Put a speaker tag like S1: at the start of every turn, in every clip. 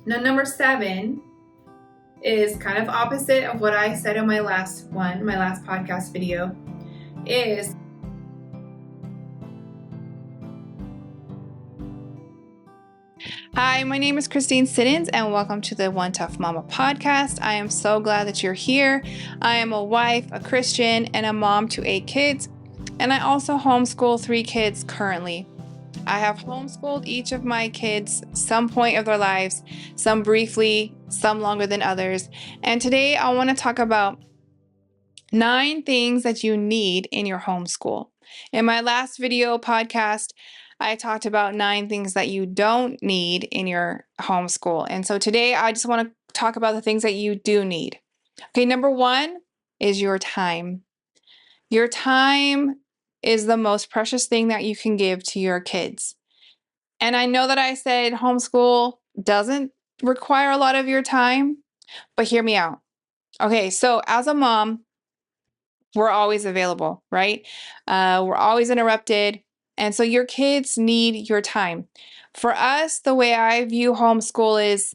S1: Now, number 7 is kind of opposite of what I said in my last podcast video, is
S2: Hi, my name is Christine Siddons, and welcome to the One Tough Mama podcast. I am so glad that you're here. I am a wife, a Christian, and a mom to 8 kids, and I also homeschool 3 kids currently. I have homeschooled each of my kids some point of their lives, some briefly, some longer than others. And today I want to talk about 9 things that you need in your homeschool. In my last video podcast, I talked about 9 things that you don't need in your homeschool. And so today I just want to talk about the things that you do need. Okay, number 1 is your time. Your time is the most precious thing that you can give to your kids. And I know that I said homeschool doesn't require a lot of your time, but hear me out. Okay, so as a mom, we're always available, right? We're always interrupted. And so your kids need your time. For us, the way I view homeschool is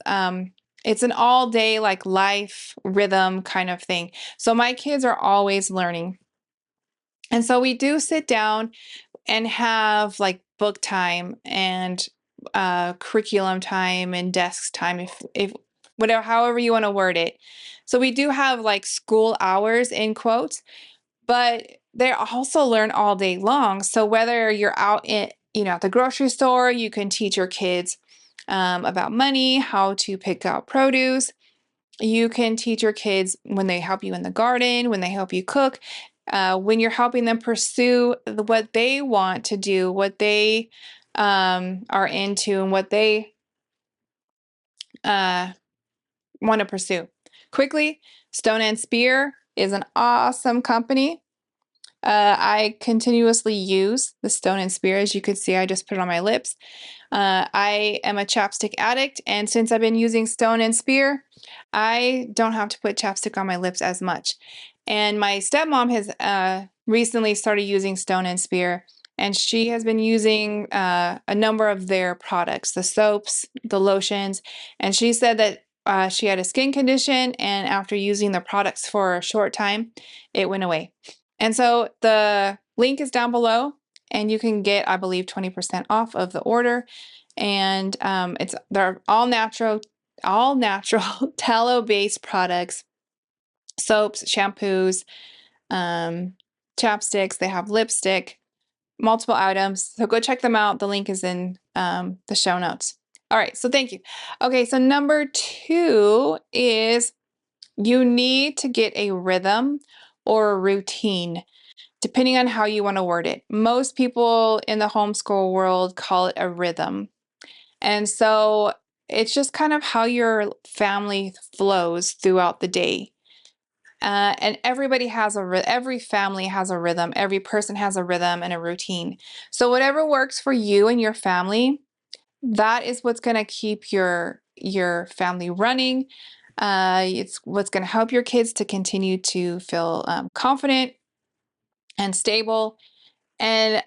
S2: it's an all day, like life rhythm kind of thing. So my kids are always learning. And so we do sit down and have like book time and curriculum time and desk time, if whatever, however you want to word it. So we do have like school hours in quotes, but they also learn all day long. So whether you're out at the grocery store, you can teach your kids about money, how to pick out produce. You can teach your kids when they help you in the garden, when they help you cook, when you're helping them pursue what they want to do, what they are into, and what they want to pursue. Quickly, Stone and Spear is an awesome company. I continuously use the Stone and Spear. As you can see, I just put it on my lips. I am a chapstick addict, and since I've been using Stone and Spear, I don't have to put chapstick on my lips as much. And my stepmom has recently started using Stone and Spear, and she has been using a number of their products, the soaps, the lotions, and she said that she had a skin condition, and after using the products for a short time, it went away. And so the link is down below, and you can get, I believe, 20% off of the order. And they're all natural tallow-based products, soaps, shampoos, chapsticks. They have lipstick, multiple items. So go check them out. The link is in the show notes. All right, so thank you. Okay, so number 2 is you need to get a rhythm or a routine, depending on how you want to word it. Most people in the homeschool world call it a rhythm. And so it's just kind of how your family flows throughout the day. And every family has a rhythm. Every person has a rhythm and a routine. So whatever works for you and your family, that is what's going to keep your family running. It's what's going to help your kids to continue to feel confident and stable. And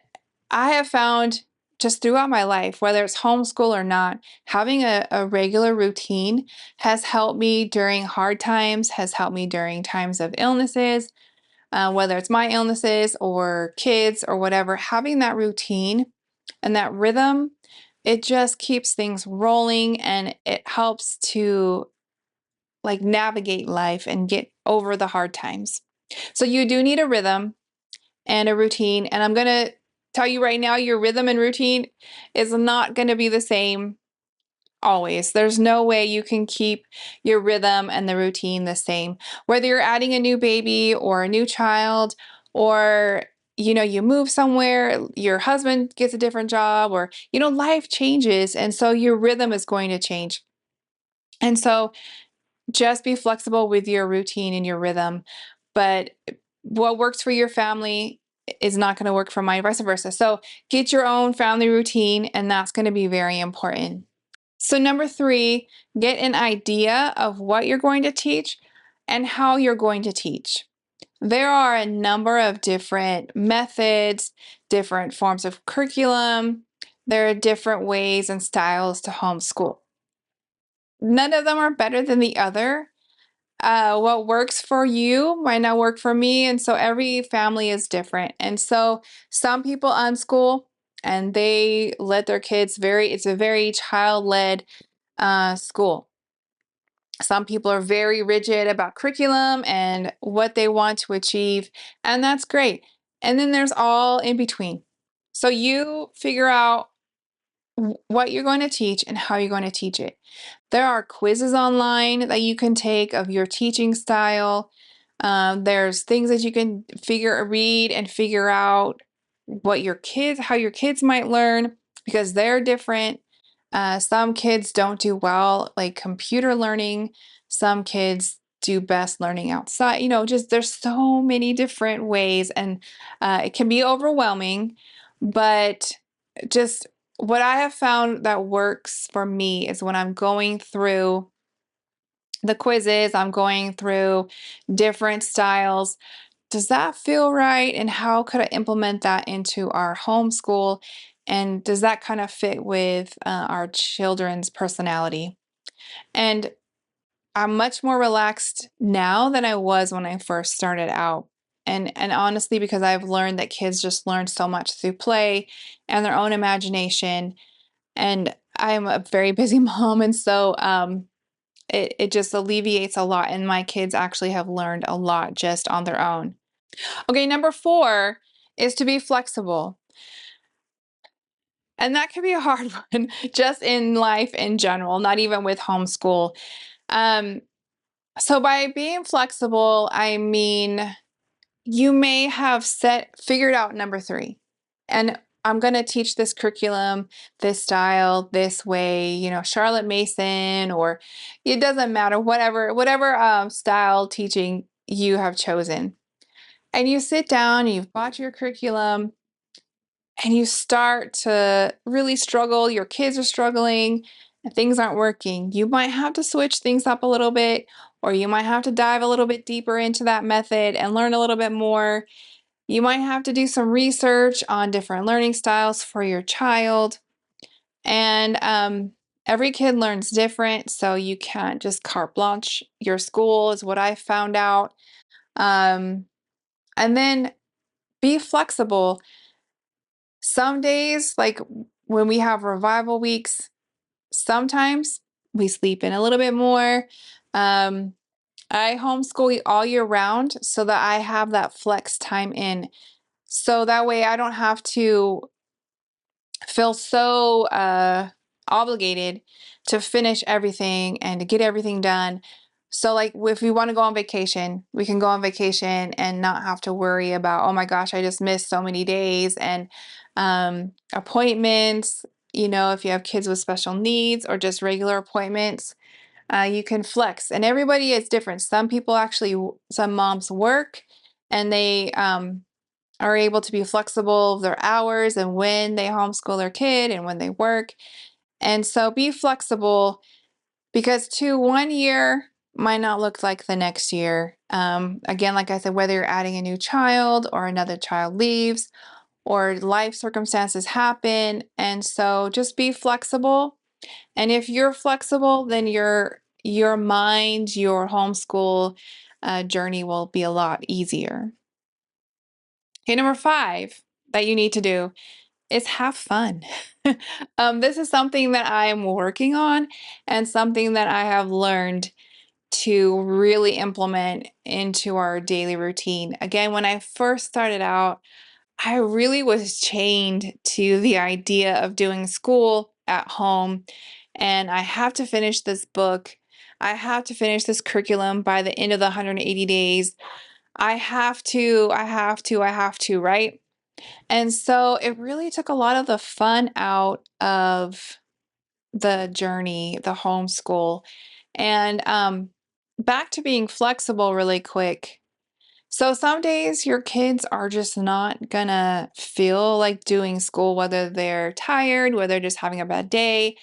S2: I have found just throughout my life, whether it's homeschool or not, having a regular routine has helped me during hard times, has helped me during times of illnesses, whether it's my illnesses or kids or whatever. Having that routine and that rhythm, it just keeps things rolling, and it helps to like navigate life and get over the hard times. So you do need a rhythm and a routine. And I'm going to tell you right now, your rhythm and routine is not going to be the same always. There's no way you can keep your rhythm and the routine the same. Whether you're adding a new baby or a new child, or you move somewhere, your husband gets a different job, or life changes, and so your rhythm is going to change. And so just be flexible with your routine and your rhythm. But what works for your family is not going to work for mine, vice versa. So get your own family routine, and that's going to be very important. So number 3, get an idea of what you're going to teach and how you're going to teach. There are a number of different methods, different forms of curriculum. There are different ways and styles to homeschool. none of them are better than the other. What works for you might not work for me. And so every family is different. And so some people unschool and they let their kids it's a very child-led school. Some people are very rigid about curriculum and what they want to achieve, and that's great. And then there's all in between. So you figure out what you're going to teach and how you're going to teach it. There are quizzes online that you can take of your teaching style. There's things that you can read and figure out how your kids might learn because they're different. Some kids don't do well, like computer learning. Some kids do best learning outside. Just there's so many different ways, and it can be overwhelming, but just what I have found that works for me is when I'm going through the quizzes, I'm going through different styles. Does that feel right? And how could I implement that into our homeschool? And does that kind of fit with our children's personality? And I'm much more relaxed now than I was when I first started out. And honestly, because I've learned that kids just learn so much through play and their own imagination. And I'm a very busy mom, and so it just alleviates a lot. And my kids actually have learned a lot just on their own. Okay, number 4 is to be flexible. And that can be a hard one just in life in general, not even with homeschool. Um, so by being flexible, I mean you may have figured out number 3. And I'm going to teach this curriculum, this style, this way, Charlotte Mason, or it doesn't matter, whatever style teaching you have chosen. And you sit down, you've bought your curriculum, and you start to really struggle. Your kids are struggling, and things aren't working. You might have to switch things up a little bit, or you might have to dive a little bit deeper into that method and learn a little bit more. You might have to do some research on different learning styles for your child. And every kid learns different, so you can't just carte blanche your school, is what I found out. And then be flexible. Some days, like when we have revival weeks, sometimes we sleep in a little bit more. Um, I homeschool all year round so that I have that flex time in. So that way I don't have to feel so obligated to finish everything and to get everything done. So like if we want to go on vacation, we can go on vacation and not have to worry about, oh my gosh, I just missed so many days, and appointments, if you have kids with special needs or just regular appointments, you can flex. And everybody is different. Some moms work and they are able to be flexible of their hours and when they homeschool their kid and when they work. And so be flexible, because 1 year might not look like the next year. Again, like I said, whether you're adding a new child or another child leaves or life circumstances happen. And so just be flexible. And if you're flexible, then your mind, your homeschool journey will be a lot easier. Okay, number 5 that you need to do is have fun. This is something that I am working on and something that I have learned to really implement into our daily routine. Again, when I first started out, I really was chained to the idea of doing school at home. And I have to finish this book. I have to finish this curriculum by the end of the 180 days. I have to, right? And so it really took a lot of the fun out of the journey, the homeschool. And back to being flexible really quick. So some days your kids are just not gonna feel like doing school, whether they're tired, whether they're just having a bad day.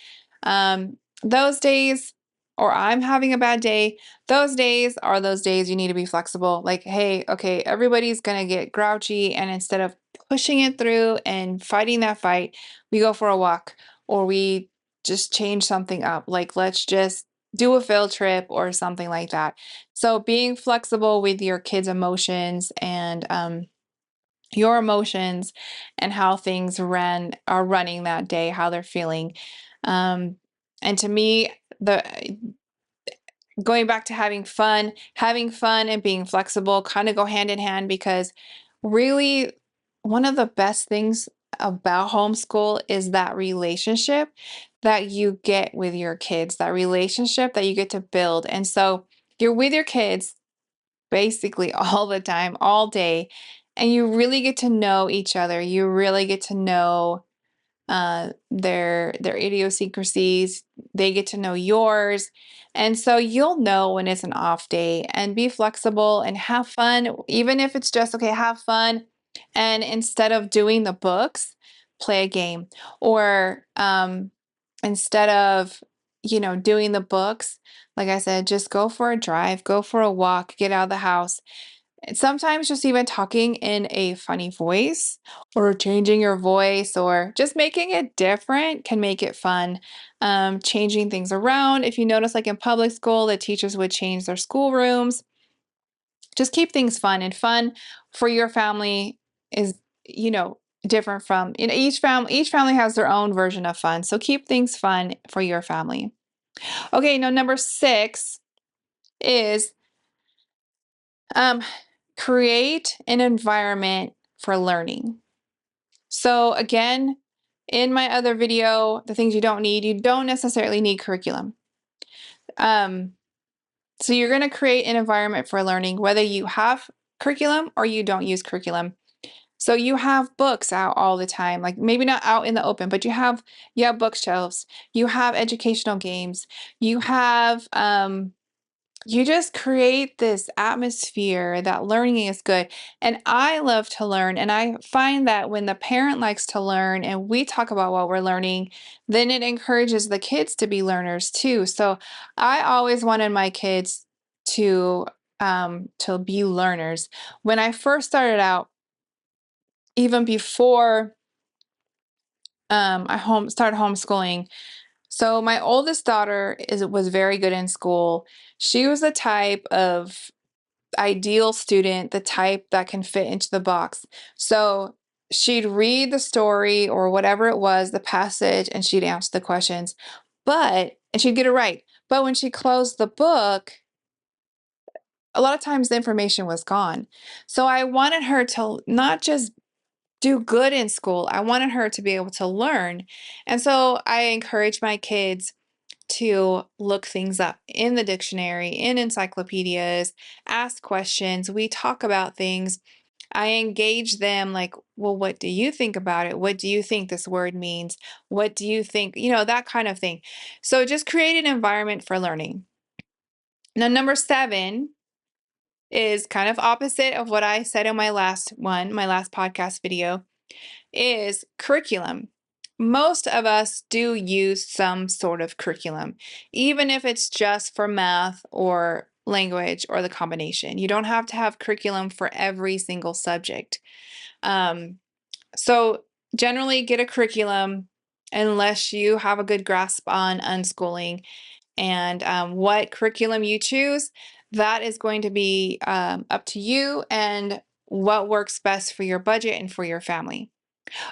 S2: Those days, or I'm having a bad day, those days are those days you need to be flexible. Like, hey, okay, everybody's gonna get grouchy, and instead of pushing it through and fighting that fight, we go for a walk or we just change something up. Like, let's just do a field trip or something like that. So being flexible with your kids' emotions and your emotions and how things are running that day, how they're feeling. And to me, the going back to having fun and being flexible kind of go hand in hand, because really one of the best things about homeschool is that relationship that you get with your kids, that relationship that you get to build. And so you're with your kids basically all the time, all day, and you really get to know each other. You really get to know their idiosyncrasies. They get to know yours. And so you'll know when it's an off day, and be flexible and have fun, even if it's just okay, have fun. And instead of doing the books, play a game. Or instead of, doing the books, like I said, just go for a drive, go for a walk, get out of the house. And sometimes just even talking in a funny voice or changing your voice or just making it different can make it fun. Changing things around. If you notice, like in public school, the teachers would change their schoolrooms. Just keep things fun, and fun for your family is, different from, each family has their own version of fun. So keep things fun for your family. Okay, now number 6 is um, create an environment for learning. So again, in my other video, the things you don't necessarily need curriculum. So you're going to create an environment for learning, whether you have curriculum or you don't use curriculum. So you have books out all the time, like maybe not out in the open, but you have bookshelves, you have educational games, you just create this atmosphere that learning is good. And I love to learn. And I find that when the parent likes to learn and we talk about what we're learning, then it encourages the kids to be learners too. So I always wanted my kids to be learners. When I first started out, even before started homeschooling, so my oldest daughter was very good in school. She was the type of ideal student, the type that can fit into the box. So she'd read the story or whatever it was, the passage, and she'd answer the questions. And she'd get it right. But when she closed the book, a lot of times the information was gone. So I wanted her to not just do good in school, I wanted her to be able to learn. And so I encourage my kids to look things up in the dictionary, in encyclopedias, ask questions. We talk about things. I engage them like, well, what do you think about it? What do you think this word means? What do you think? That kind of thing. So just create an environment for learning. Now, number 7 is kind of opposite of what I said in my last podcast video, is curriculum. Most of us do use some sort of curriculum, even if it's just for math or language or the combination. You don't have to have curriculum for every single subject. So generally get a curriculum unless you have a good grasp on unschooling. And what curriculum you choose, that is going to be up to you and what works best for your budget and for your family.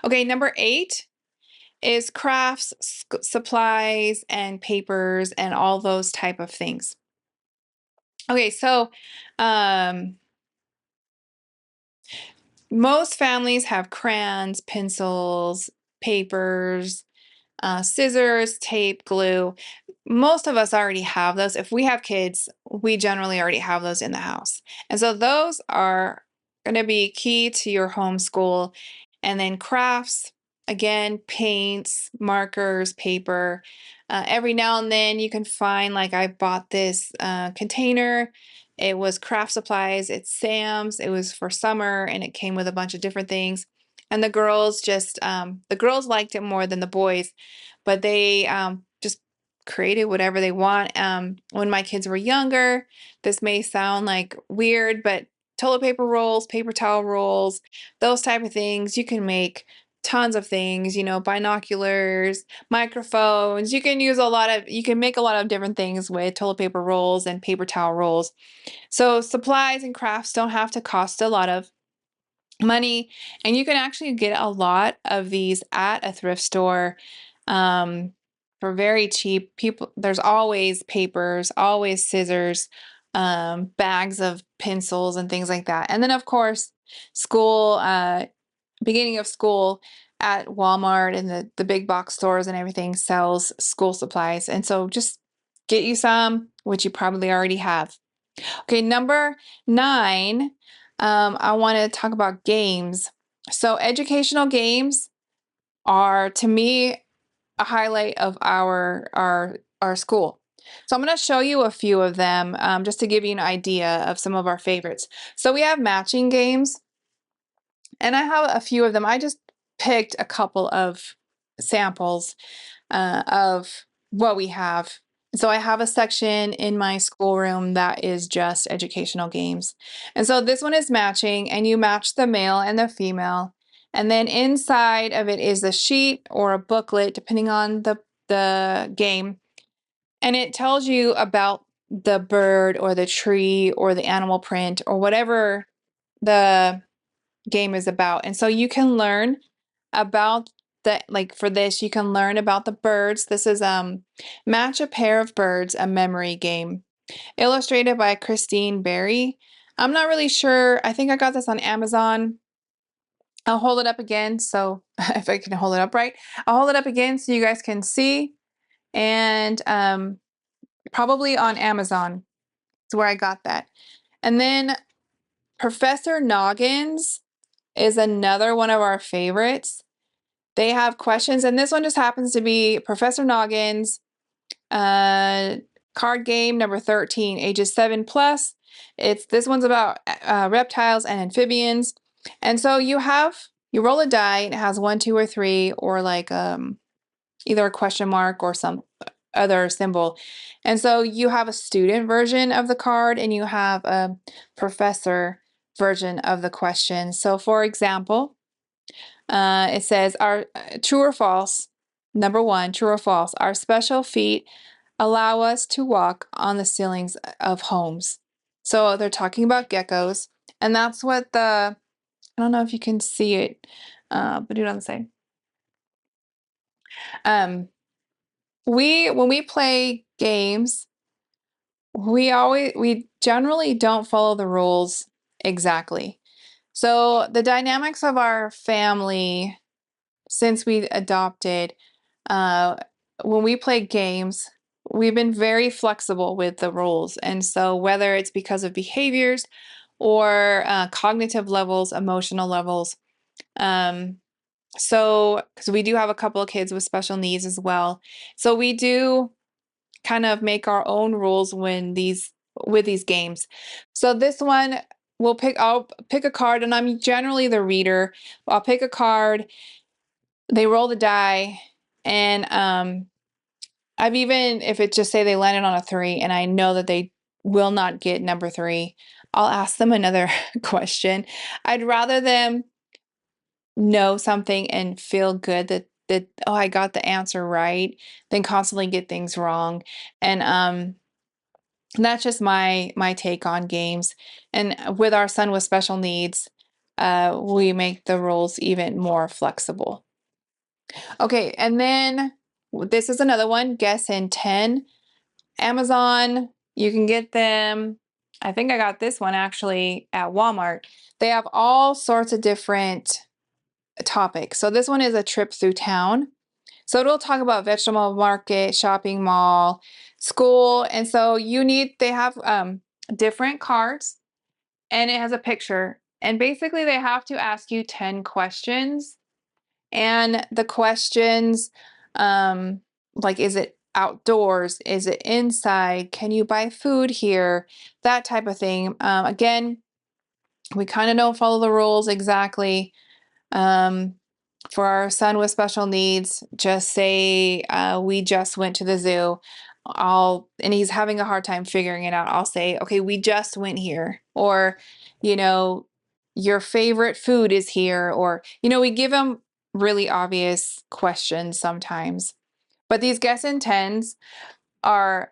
S2: Okay, number 8 is crafts, supplies, and papers, and all those type of things. Okay, so most families have crayons, pencils, papers, scissors, tape, glue. Most of us already have those. If we have kids, we generally already have those in the house. And so those are going to be key to your homeschool. And then crafts, again, paints, markers, paper. Every now and then you can find, like I bought this container. It was craft supplies. It's Sam's. It was for summer and it came with a bunch of different things. And the girls liked it more than the boys, but they just created whatever they want. When my kids were younger, this may sound like weird, but toilet paper rolls, paper towel rolls, those type of things, you can make tons of things, you know, binoculars, microphones. You can make a lot of different things with toilet paper rolls and paper towel rolls. So supplies and crafts don't have to cost a lot of money, and you can actually get a lot of these at a thrift store for very cheap. There's always papers, always scissors, bags of pencils and things like that. And then of course, school, beginning of school at Walmart and the big box stores and everything sells school supplies. And so just get you some, which you probably already have. Okay, number 9, I want to talk about games. So educational games are, to me, a highlight of our school. So I'm going to show you a few of them just to give you an idea of some of our favorites. So we have matching games, and I have a few of them. I just picked a couple of samples of what we have. So I have a section in my schoolroom that is just educational games. And so this one is matching, and you match the male and the female. And then inside of it is a sheet or a booklet, depending on the game. And it tells you about the bird or the tree or the animal print or whatever the game is about. And so you can learn about like for this, you can learn about the birds. This is Match a Pair of Birds, a memory game, illustrated by Christine Berry. I'm not really sure. I think I got this on Amazon. I'll hold it up again. So if I can hold it up right, I'll hold it up again so you guys can see. And probably on Amazon is where I got that. And then Professor Noggins is another one of our favorites. They have questions, and this one just happens to be Professor Noggins card game number 13, ages 7 plus. This one's about reptiles and amphibians. And so you roll a die, and it has 1, 2, or 3, or like either a question mark or some other symbol. And so you have a student version of the card, and you have a professor version of the question. So for example, it says, true or false, number 1, true or false, our special feet allow us to walk on the ceilings of homes. So they're talking about geckos, and that's what I don't know if you can see it, but do it on the side. When we play games, we generally don't follow the rules exactly. So the dynamics of our family, since we adopted, when we play games, we've been very flexible with the rules. And so whether it's because of behaviors or cognitive levels, emotional levels, so because we do have a couple of kids with special needs as well. So we do kind of make our own rules with these games. So this one, I'll pick a card, and I'm generally the reader. I'll pick a card, they roll the die, and I've even, if it just say they landed on a 3 and I know that they will not get number 3, I'll ask them another question. I'd rather them know something and feel good that oh, I got the answer right, than constantly get things wrong. And that's just my take on games. And with our son with special needs, we make the rules even more flexible. Okay, and then this is another one, Guess in 10. Amazon, you can get them. I think I got this one actually at Walmart. They have all sorts of different topics. So this one is a trip through town. So it'll talk about vegetable market, shopping mall, school. And so they have different cards, and it has a picture. And basically they have to ask you 10 questions. And the questions, like, is it outdoors? Is it inside? Can you buy food here? That type of thing. Again, we kind of don't follow the rules exactly. For our son with special needs, just say we just went to the zoo. And he's having a hard time figuring it out. I'll say, okay, we just went here. Or, your favorite food is here. Or, we give him really obvious questions sometimes. But these guess and tens are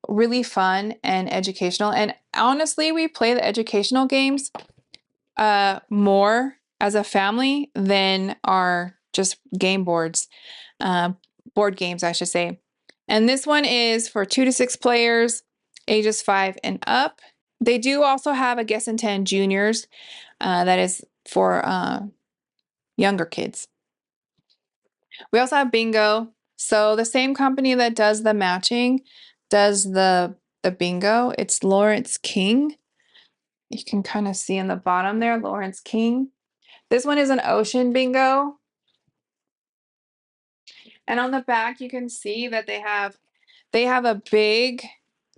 S2: really fun and educational. And honestly, we play the educational games more as a family than our just game boards, board games, I should say. And this one is for 2 to 6 players, ages 5 and up. They do also have a guess and 10 juniors that is for younger kids. We also have bingo. So the same company that does the matching does the bingo. It's Lawrence King. You can kind of see in the bottom there, Lawrence King. This one is an ocean bingo. And on the back, you can see that they have a big,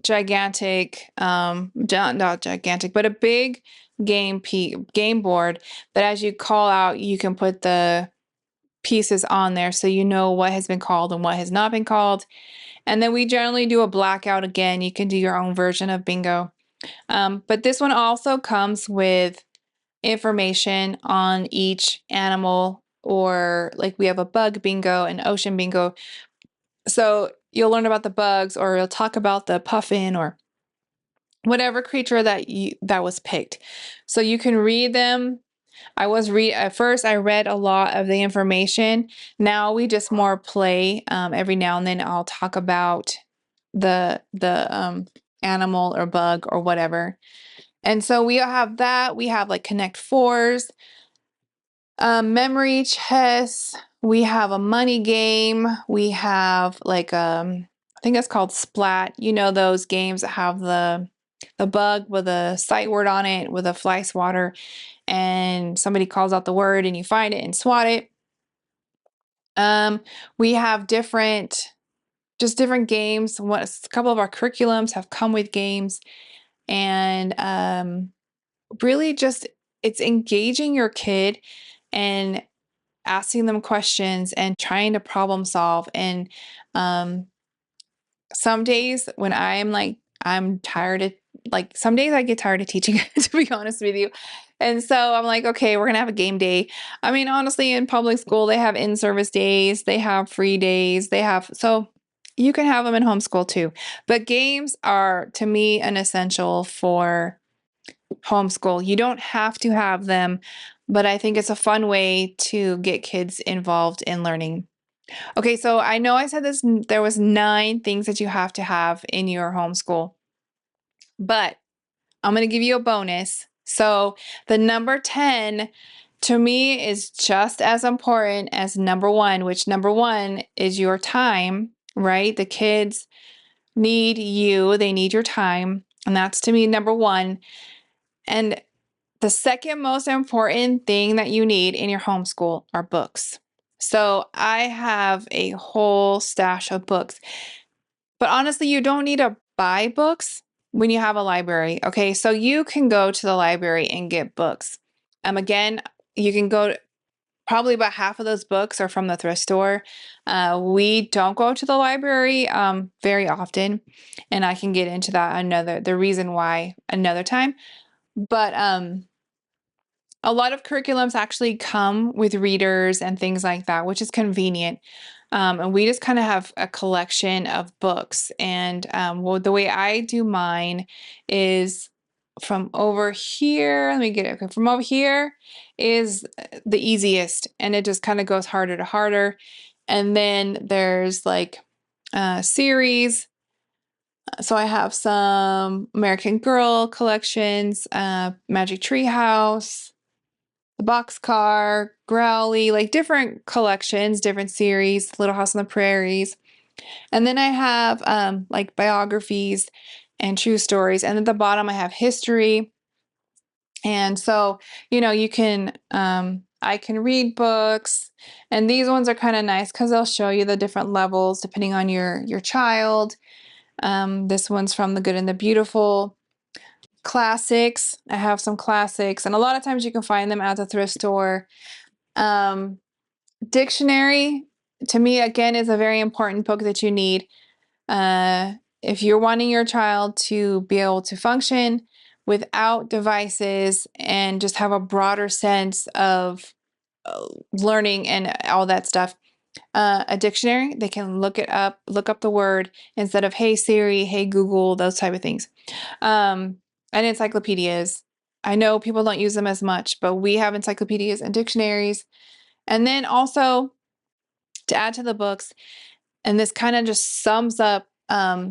S2: gigantic, not gigantic, but a big game board that as you call out, you can put the pieces on there so you know what has been called and what has not been called. And then we generally do a blackout again. You can do your own version of bingo. But this one also comes with information on each animal, or like we have a bug bingo and ocean bingo. So you'll learn about the bugs, or you'll talk about the puffin or whatever creature that was picked. So you can read them. At first I read a lot of the information. Now we just more play. Every now and then I'll talk about the animal or bug or whatever. And so we have that. We have like Connect Fours, memory chess. We have a money game. We have like I think that's called Splat. You know those games that have the bug with a sight word on it with a fly swatter, and somebody calls out the word and you find it and swat it. We have different games. A couple of our curriculums have come with games, and really just it's engaging your kid and asking them questions and trying to problem solve. And some days when I'm tired of, like, some days I get tired of teaching, to be honest with you. And so I'm like, okay, we're going to have a game day. I mean, honestly, in public school, they have in-service days, they have free days, so you can have them in homeschool too. But games are, to me, an essential for homeschool. You don't have to have them, but I think it's a fun way to get kids involved in learning. Okay, so I know I said there was 9 things that you have to have in your homeschool, but I'm going to give you a bonus. So the number 10 to me is just as important as number 1, which number 1 is your time, right? The kids need you, they need your time, and that's to me number 1. And the second most important thing that you need in your homeschool are books. So I have a whole stash of books, but honestly, you don't need to buy books when you have a library. Okay, so you can go to the library and get books. Again, you can go probably about half of those books are from the thrift store. We don't go to the library very often, and I can get into that the reason why another time. But a lot of curriculums actually come with readers and things like that, which is convenient. And we just kind of have a collection of books. And the way I do mine is from over here. Let me get it. Okay, from over here is the easiest, and it just kind of goes harder to harder. And then there's like series. So I have some American Girl collections, Magic Tree House, the Boxcar, Growly, like different collections, different series, Little House on the Prairies. And then I have like biographies and true stories. And at the bottom, I have history. And so, you can, I can read books. And these ones are kind of nice because they'll show you the different levels depending on your child. This one's from The Good and the Beautiful. Classics. I have some classics, and a lot of times you can find them at the thrift store. Dictionary, to me, again, is a very important book that you need. If you're wanting your child to be able to function without devices and just have a broader sense of learning and all that stuff. A dictionary, they can look up the word instead of hey Siri, hey Google, those type of things. And encyclopedias. I know people don't use them as much, but we have encyclopedias and dictionaries. And then also to add to the books, and this kind of just sums up,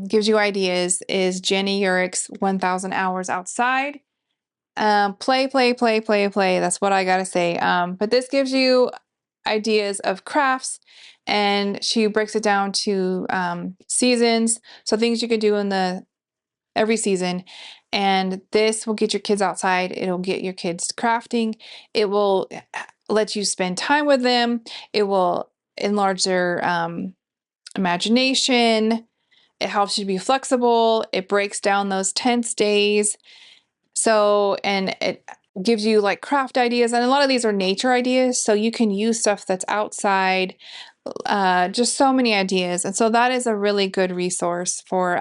S2: gives you ideas, is Jenny Urich's 1000 Hours Outside. Play. That's what I gotta say. But this gives you ideas of crafts, and she breaks it down to seasons, so things you could do in every season. And this will get your kids outside. It'll get your kids crafting. It will let you spend time with them. It will enlarge their imagination. It helps you be flexible. It breaks down those tense days. So, and it gives you like craft ideas, and a lot of these are nature ideas, so you can use stuff that's outside, just so many ideas. And so that is a really good resource for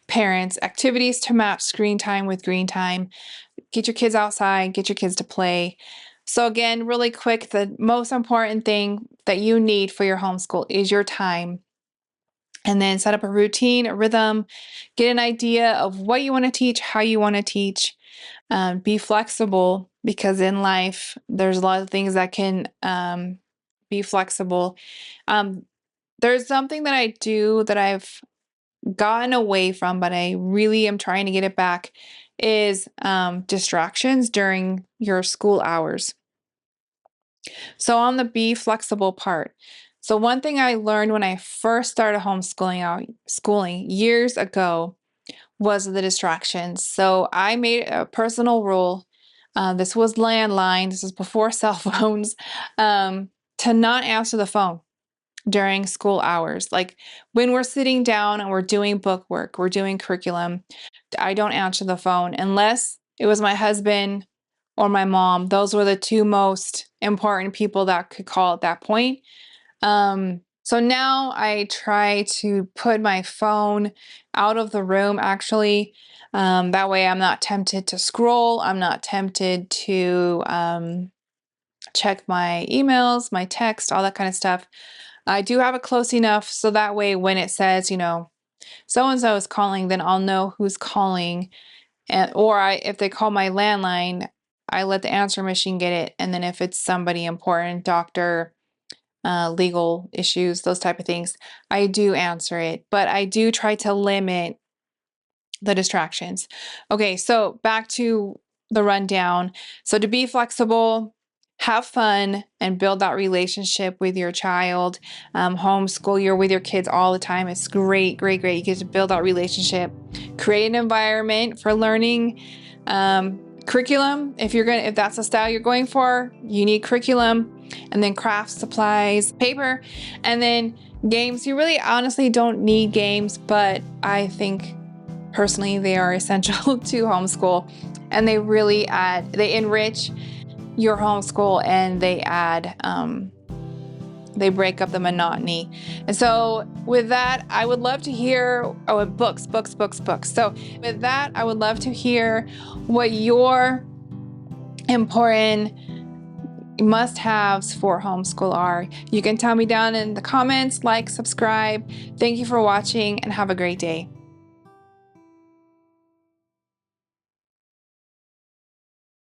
S2: parents, activities to match screen time with green time. Get your kids outside, get your kids to play. So again, really quick, the most important thing that you need for your homeschool is your time. And then set up a routine, a rhythm, get an idea of what you want to teach, how you want to teach. Be flexible, because in life, there's a lot of things that can be flexible. There's something that I do that I've gotten away from, but I really am trying to get it back, is distractions during your school hours. So on the be flexible part, so one thing I learned when I first started schooling years ago was the distractions. So I made a personal rule. This was landline. This was before cell phones. To not answer the phone during school hours. Like when we're sitting down and we're doing book work, we're doing curriculum, I don't answer the phone unless it was my husband or my mom. Those were the two most important people that could call at that point. So now I try to put my phone out of the room, actually. That way I'm not tempted to scroll. I'm not tempted to check my emails, my text, all that kind of stuff. I do have it close enough so that way when it says, so-and-so is calling, then I'll know who's calling. If they call my landline, I let the answer machine get it. And then if it's somebody important, doctor, legal issues, those type of things, I do answer it. But I do try to limit the distractions. Okay, so back to the rundown. So to be flexible, have fun, and build that relationship with your child. Homeschool, you're with your kids all the time. It's great. You get to build that relationship. Create an environment for learning. Curriculum, if that's the style you're going for, you need curriculum. And then craft supplies, paper, and then games. You really honestly don't need games, but I think personally they are essential to homeschool, and they really they enrich your homeschool, and they they break up the monotony. And so with that, I would love to hear, books. So with that, I would love to hear what your important must-haves for homeschool are. You can tell me down in the comments, like, subscribe. Thank you for watching, and have a great day.